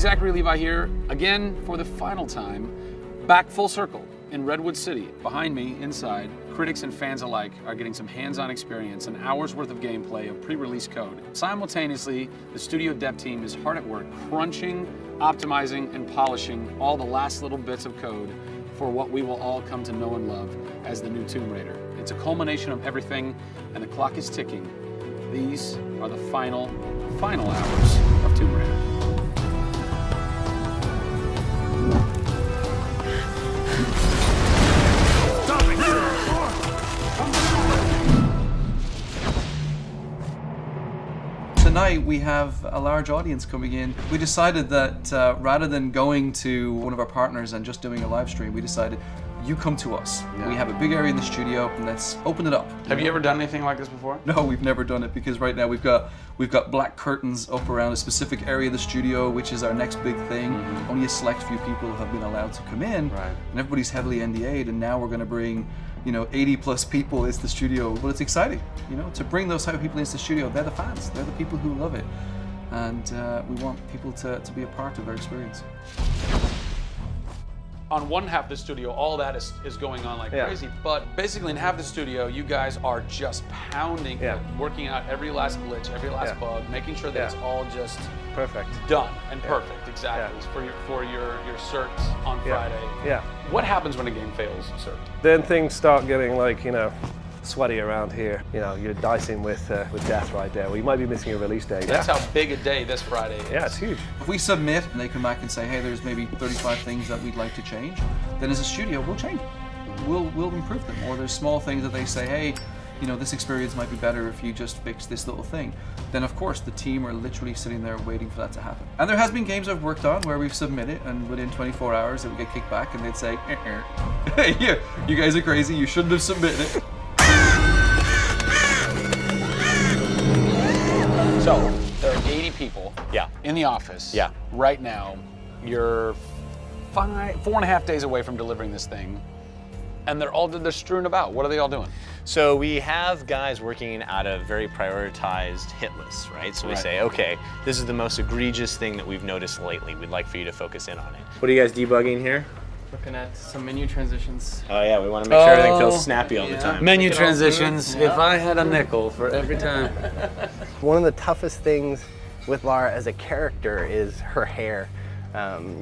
Zachary Levi here, again for the final time, back full circle in Redwood City. Behind me, inside, critics and fans alike are getting some hands-on experience, an hour's worth of gameplay of pre-release code. Simultaneously, the studio dev team is hard at work crunching, optimizing, and polishing all the last little bits of code for what we will all come to know and love as the new Tomb Raider. It's a culmination of everything, and the clock is ticking. These are the final hours of Tomb Raider. Tonight we have a large audience coming in. We decided that rather than going to one of our partners and just doing a live stream, we decided you come to us. Yeah. We have a big area in the studio and let's open it up. Have you ever done anything like this before? No, we've never done it because right now we've got black curtains up around a specific area of the studio, which is our next big thing. Mm-hmm. Only a select few people have been allowed to come in, right. And everybody's heavily NDA'd, and now we're going to bring 80 plus people into the studio. But it's exciting, to bring those type of people into the studio. They're the fans, they're the people who love it. And we want people to be a part of their experience. On one half of the studio, all that is going on like crazy, but basically in half the studio, you guys are just pounding, working out every last glitch, every last bug, making sure that it's all just perfect, done and perfect, exactly, for your certs on Friday. Yeah. What happens when a game fails cert? Then things start getting like, sweaty around here. You're dicing with death right there. Well, you might be missing a release day. That's how big a day this Friday is. Yeah, it's huge. If we submit and they come back and say, hey, there's maybe 35 things that we'd like to change, then as a studio, we'll change them. We'll improve them. Or there's small things that they say, hey, this experience might be better if you just fix this little thing. Then of course the team are literally sitting there waiting for that to happen. And there has been games I've worked on where we've submitted and within 24 hours it would get kicked back and they'd say, hey, you guys are crazy, you shouldn't have submitted it. So, there are 80 people in the office right now. You're 4.5 days away from delivering this thing, and they're strewn about. What are they all doing? So we have guys working out of very prioritized hit lists, right? So we say, okay, this is the most egregious thing that we've noticed lately. We'd like for you to focus in on it. What are you guys debugging here? Looking at some menu transitions. Oh yeah, we want to make sure everything feels snappy all the time. Menu transitions, if I had a nickel for every time. One of the toughest things with Lara as a character is her hair.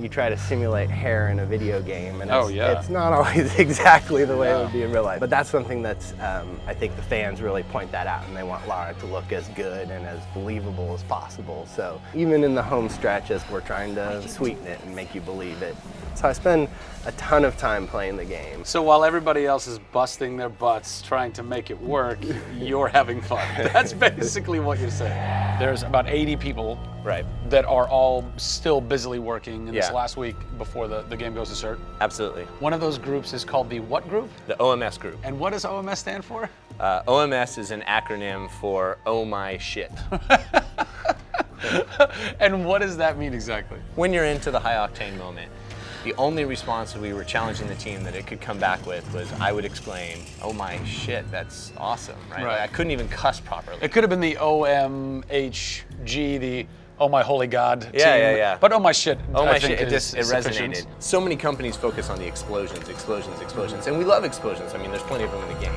You try to simulate hair in a video game, and it's not always exactly the way it would be in real life. But that's something that's, I think the fans really point that out, and they want Lara to look as good and as believable as possible. So even in the home stretches, we're trying to sweeten it and make you believe it. So I spend a ton of time playing the game. So while everybody else is busting their butts trying to make it work, you're having fun. That's basically what you're saying. There's about 80 people that are all still busily working in this last week before the game goes to cert. Absolutely. One of those groups is called the what group? The OMS group. And what does OMS stand for? OMS is an acronym for Oh My Shit. And what does that mean exactly? When you're into the high octane moment, the only response that we were challenging the team that it could come back with was, I would exclaim, oh my shit, that's awesome, right? Like, I couldn't even cuss properly. It could have been the OMHG, the oh my holy god team. Yeah. But oh my shit, oh my shit, it resonated. So many companies focus on the explosions, and we love explosions. I mean, there's plenty of them in the game.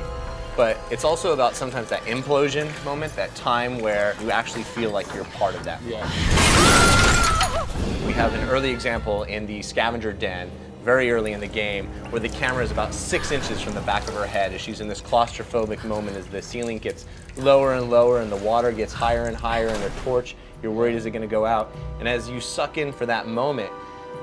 But it's also about sometimes that implosion moment, that time where you actually feel like you're part of that. We have an early example in the scavenger den, very early in the game, where the camera is about 6 inches from the back of her head as she's in this claustrophobic moment as the ceiling gets lower and lower and the water gets higher and higher and her torch, you're worried, is it gonna go out? And as you suck in for that moment,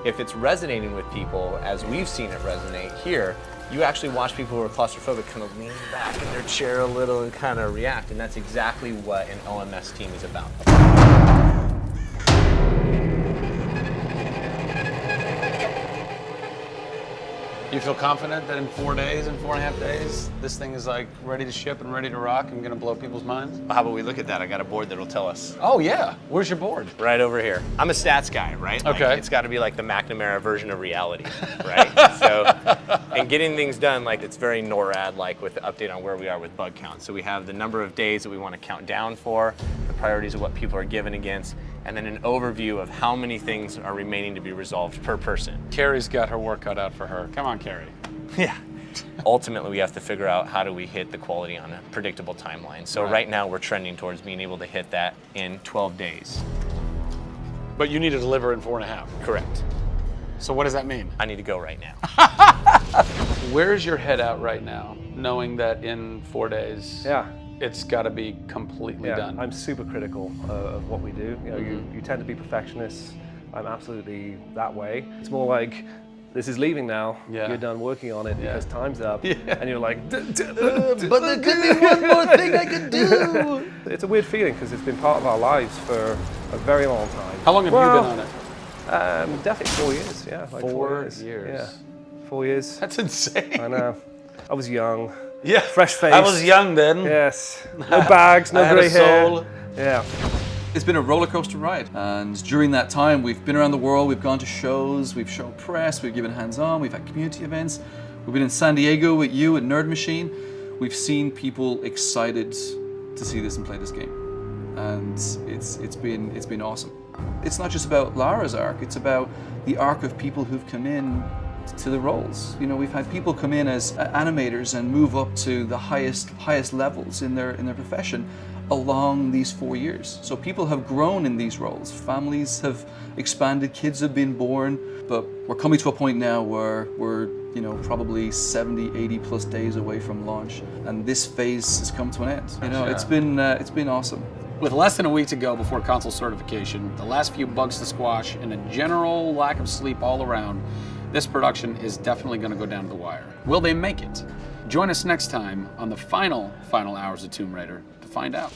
if it's resonating with people, as we've seen it resonate here, you actually watch people who are claustrophobic kind of lean back in their chair a little and kind of react, and that's exactly what an OMS team is about. You feel confident that in 4 days, in 4.5 days, this thing is like ready to ship and ready to rock and gonna blow people's minds? How about we look at that? I got a board that'll tell us. Oh yeah, where's your board? Right over here. I'm a stats guy, right? Okay. Like, it's gotta be like the McNamara version of reality, right? So, and getting things done, like it's very NORAD-like with the update on where we are with bug count. So we have the number of days that we wanna count down for, the priorities of what people are given against, and then an overview of how many things are remaining to be resolved per person. Carrie's got her work cut out for her. Come on, Carrie. Yeah. Ultimately, we have to figure out how do we hit the quality on a predictable timeline. So right now, we're trending towards being able to hit that in 12 days. But you need to deliver in 4.5. Correct. So what does that mean? I need to go right now. Where's your head at right now, knowing that in 4 days, it's got to be completely done? I'm super critical of what we do. You know, you tend to be perfectionists. I'm absolutely that way. It's more like, this is leaving now. You're done working on it because time's up, and you're like, but there could be one more thing I could do. It's a weird feeling because it's been part of our lives for a very long time. How long have you been on it? Definitely 4 years. Yeah, like 4 years. Yeah, 4 years. That's insane. I know. I was young. Yeah, fresh face. I was young then. Yes. No bags, no grey hair. Soul. Yeah. It's been a roller coaster ride, and during that time we've been around the world, we've gone to shows, we've shown press, we've given hands-on, we've had community events, we've been in San Diego with you at Nerd Machine. We've seen people excited to see this and play this game, and it's been awesome. It's not just about Lara's arc, it's about the arc of people who've come in to the roles. You know, we've had people come in as animators and move up to the highest levels in their profession along these 4 years. So people have grown in these roles, families have expanded, kids have been born, but we're coming to a point now where we're, you know, probably 70, 80 plus days away from launch, and this phase has come to an end. You know, it's been awesome. With less than a week to go before console certification, the last few bugs to squash, and a general lack of sleep all around, this production is definitely going to go down to the wire. Will they make it? Join us next time on the final hours of Tomb Raider to find out.